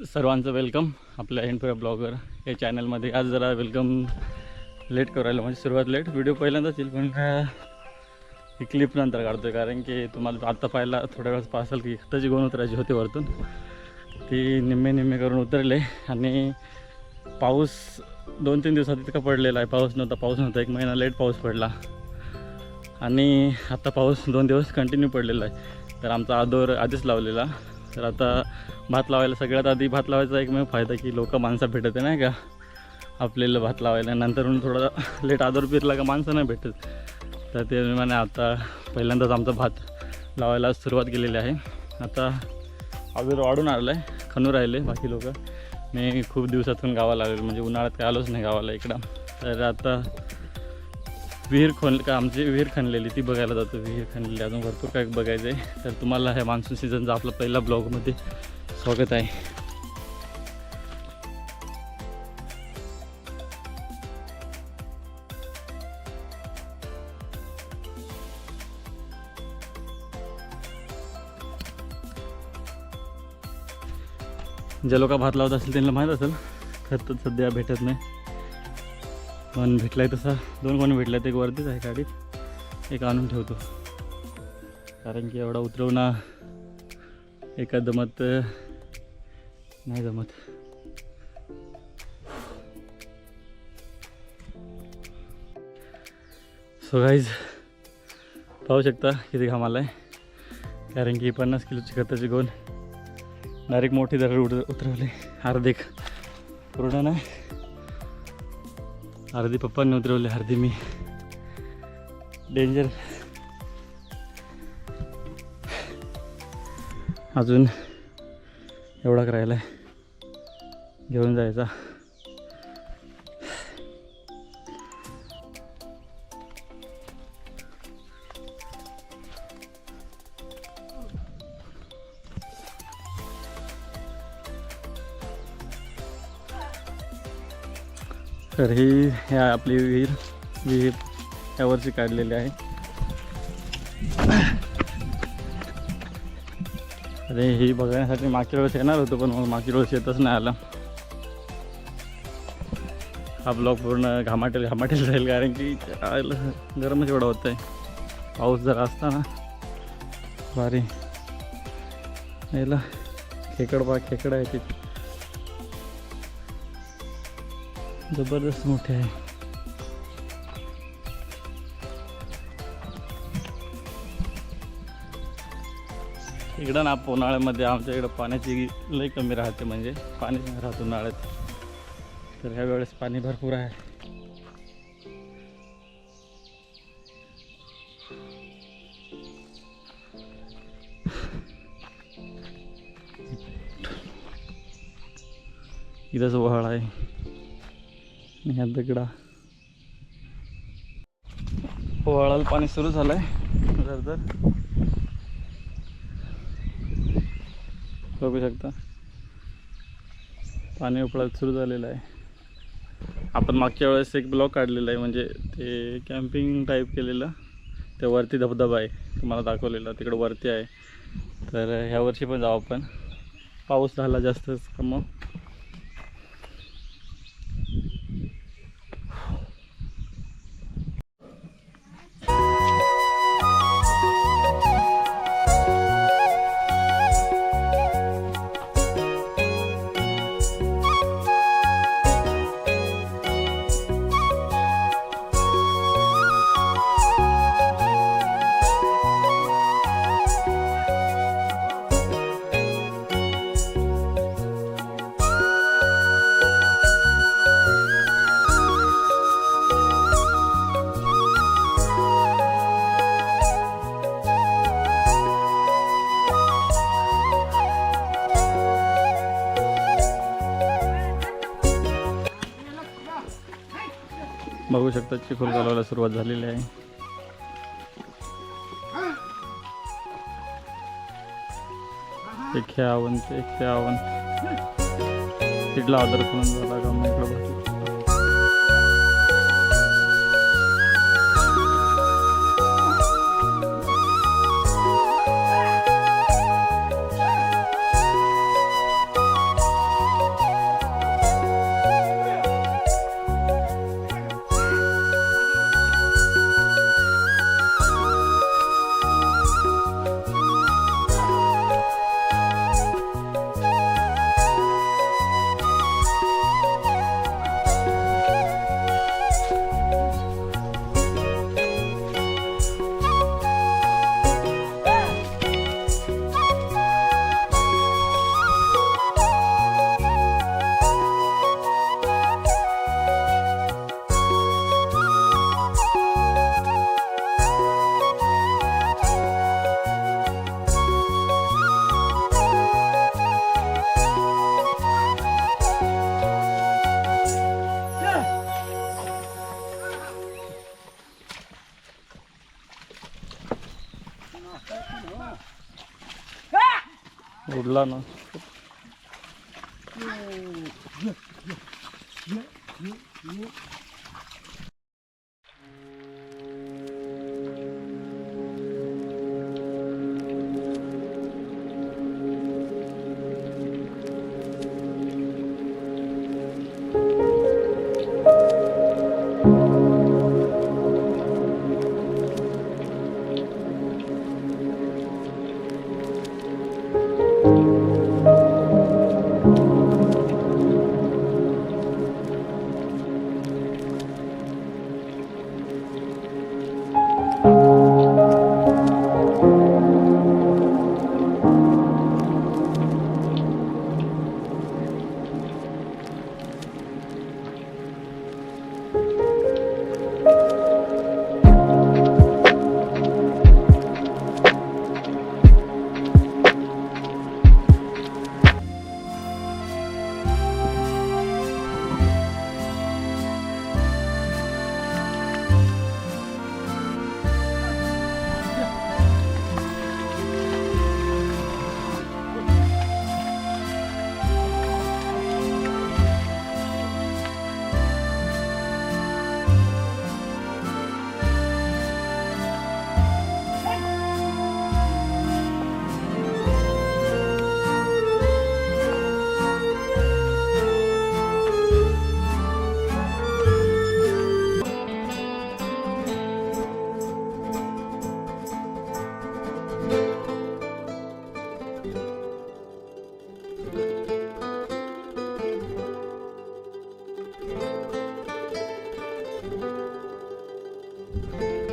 सर्वांचं वेलकम आपल्या एंडफेअर ब्लॉगर या चॅनलमध्ये. आज जरा वेलकम लेट करायला, म्हणजे सुरुवात लेट. व्हिडिओ पहिल्यांदाच येईल पण ही क्लिप नंतर काढतो आहे, कारण की तुम्हाला आता पाहायला थोड्या वेळास पाहाल की खताची गोण उतरायची होती वरतून, ती निम्मे करून उतरले. आणि पाऊस 2-3 दिवसात इतका पडलेला आहे. पाऊस नव्हता 1 महिना लेट पाऊस पडला. आणि आता पाऊस 2 दिवस कंटिन्यू पडलेला आहे. तर आमचा आदोर आधीच लावलेला. तर आता भात लावायला सगळ्यात आधी भात लावायचा एकमेव फायदा की माणसं भेटत नाही का आपल्याला भात लावायला. नंतर थोडा लेट आदोर पिरला का माणसं नाही भेटत. तर ते म्हणे आता पहिल्यांदाच आमचा भात लावायला सुरुवात केलेली आहे. आता आदोर वाढून आलं आहे, खणू राहिले बाकी लोक. मी खूप दिवसातून गावाला आलेलो, म्हणजे उन्हाळ्यात काय आलोच नाही गावाला इकडं. तर आता आमची विहीर खणलेली ती बघायला जातो. विहीर खणलेली अजून भरपूर काय बघायचं आहे. तर तुम्हाला ह्या मान्सून सीझनचा आपला पहिला ब्लॉगमध्ये स्वागत आहे. ज्या लोक भात लावत असेल त्यांना माहीत असेल, खत सध्या भेटत नाही. पण भेटला आहे तसा 2 कोणी भेटला. एक वरतीच आहे गाडीत, एक आणून ठेवतो, कारण की एवढा उतरवणं एका दमत नाही जमत. सो गाईज पाहू शकता किती घाम आला आहे, कारण की 50 किलोची खताची गोण डायरेक्ट मोठी दरड उतरवली. अर्धेक पूर्ण नाही, अर्धी पप्पांनी उतरवली, अर्धी मी. डेंजर. अजून एवढा करायला आहे, घेऊन जायचा. तर ही आपली विहीर यावरची काढलेली आहे. अरे ही बघण्यासाठी मागच्या वेळेस येणार होतो, पण मग मागच्या वेळेस येतच नाही आला. हा ब्लॉग पूर्ण घामाटेल राहील, कारण की गरमच एवढा होत आहे. पाऊस जर असता ना भारी. याला खेकड आहे ती जबरदस्त मोठे आहे. इकडं ना उन्हाळ्यामध्ये आमच्या इकडं पाण्याची लई कमी राहते, म्हणजे पाणीच नाही राहत उन्हाळ्यात. तर ह्या वेळेस पाणी भरपूर आहे. इथंच वहाळ आहे. ह्या दगडा वहाळाला पाणी सुरू झालं आहे. जर बघू शकता पाणी उपळायला सुरू झालेलं आहे. आपण मागच्या वेळेस एक ब्लॉग काढलेला आहे, म्हणजे ते कॅम्पिंग टाईप केलेलं. त्या वरती धबधबा आहे, तुम्हाला दाखवलेला तिकडं वरती आहे. तर ह्या वर्षी पण जाऊ आपण. पाऊस झाला जास्तच का मग बघू शकता चिखल घालायला सुरुवात झालेली आहे. एक तिथला आदर करून झाला का मग इकडं बघू. ओला ना.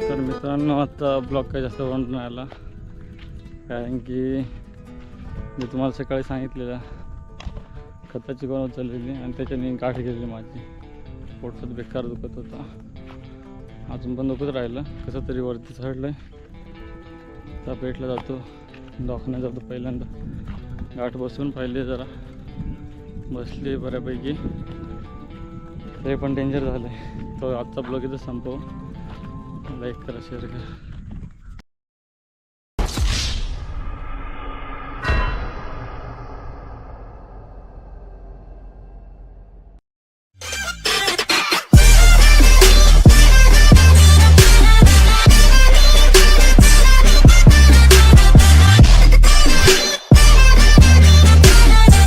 तर मित्रांनो आता ब्लॉग काही जास्त बनवून नाही आला, कारण की मी तुम्हाला सकाळी सांगितलेलं खताची गोण उचललेली आणि त्याच्याने गाठ गेलेली माझी. पोटात बेकार दुखत होता, अजून पण दुखत राहिलं. कसं तरी वरती चढलं आहे, त्या पेटला जातो, दवाखान्यात जातो. पहिल्यांदा गाठ बसून पाहिले, जरा बसली बऱ्यापैकी, ते पण डेंजर झालं आहे. तो आजचा ब्लॉग इथं संपव. लाईक करा, शेअर करा.